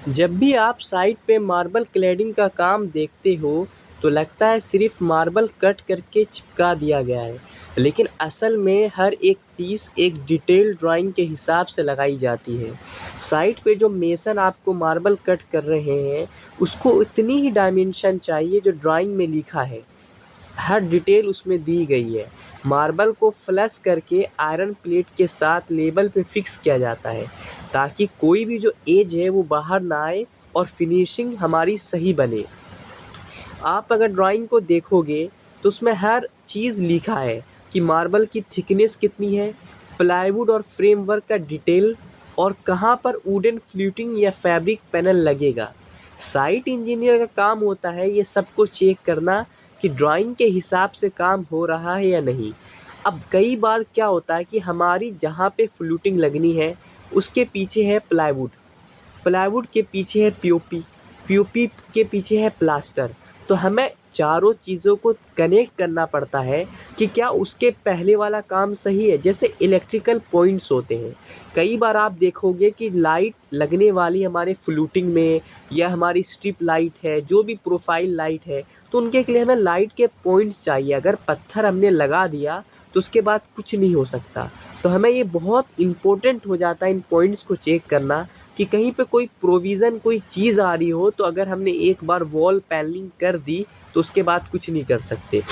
जब भी आप साइट पे मार्बल क्लैडिंग का काम देखते हो तो लगता है सिर्फ मार्बल कट करके चिपका दिया गया है, लेकिन असल में हर एक पीस एक डिटेल ड्राइंग के हिसाब से लगाई जाती है। साइट पे जो मेसन आपको मार्बल कट कर रहे हैं उसको उतनी ही डायमेंशन चाहिए जो ड्राइंग में लिखा है। हर डिटेल उसमें दी गई है। मार्बल को फ्लश करके आयरन प्लेट के साथ लेबल पे फिक्स किया जाता है ताकि कोई भी जो एज है वो बाहर ना आए और फिनिशिंग हमारी सही बने। आप अगर ड्राइंग को देखोगे तो उसमें हर चीज़ लिखा है कि मार्बल की थिकनेस कितनी है, प्लाईवुड और फ्रेमवर्क का डिटेल और कहाँ पर वुडन फ्लूटिंग या फैब्रिक पैनल लगेगा। साइट इंजीनियर का काम होता है ये सबको चेक करना कि ड्राइंग के हिसाब से काम हो रहा है या नहीं। अब कई बार क्या होता है कि हमारी जहाँ पे फ्लूटिंग लगनी है उसके पीछे है प्लाईवुड, प्लाईवुड के पीछे है पीओपी, पीओपी के पीछे है प्लास्टर। तो हमें चारों चीज़ों को कनेक्ट करना पड़ता है कि क्या उसके पहले वाला काम सही है। जैसे इलेक्ट्रिकल पॉइंट्स होते हैं, कई बार आप देखोगे कि लाइट लगने वाली हमारे फ्लूटिंग में या हमारी स्ट्रिप लाइट है, जो भी प्रोफाइल लाइट है, तो उनके लिए हमें लाइट के पॉइंट्स चाहिए। अगर पत्थर हमने लगा दिया तो उसके बाद कुछ नहीं हो सकता। तो हमें ये बहुत इम्पोर्टेंट हो जाता है इन पॉइंट्स को चेक करना कि कहीं पे कोई प्रोविज़न कोई चीज़ आ रही हो, तो अगर हमने एक बार वॉल पैनलिंग कर दी तो उसके बाद कुछ नहीं कर सकते।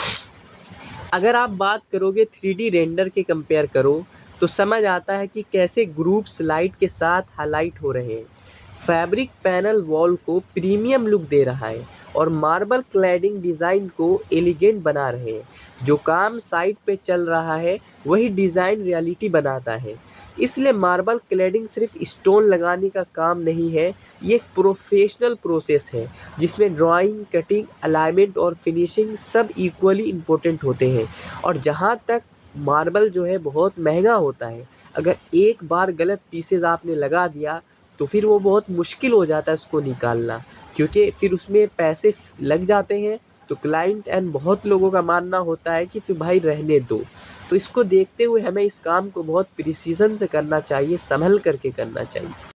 अगर आप बात करोगे 3D रेंडर के कंपेयर करो तो समझ आता है कि कैसे ग्रुप्स लाइट के साथ हाईलाइट हो रहे हैं। फैब्रिक पैनल वॉल को प्रीमियम लुक दे रहा है और मार्बल क्लैडिंग डिज़ाइन को एलिगेंट बना रहे हैं। जो काम साइट पे चल रहा है वही डिज़ाइन रियलिटी बनाता है। इसलिए मार्बल क्लैडिंग सिर्फ स्टोन लगाने का काम नहीं है, ये एक प्रोफेशनल प्रोसेस है जिसमें ड्राइंग, कटिंग, अलाइनमेंट और फिनिशिंग सब इक्वली इम्पोर्टेंट होते हैं। और जहाँ तक मार्बल जो है बहुत महंगा होता है, अगर एक बार गलत पीसेज आपने लगा दिया तो फिर वो बहुत मुश्किल हो जाता है उसको निकालना, क्योंकि फिर उसमें पैसे लग जाते हैं। तो क्लाइंट एंड बहुत लोगों का मानना होता है कि फिर भाई रहने दो। तो इसको देखते हुए हमें इस काम को बहुत प्रिसीजन से करना चाहिए, संभल करके करना चाहिए।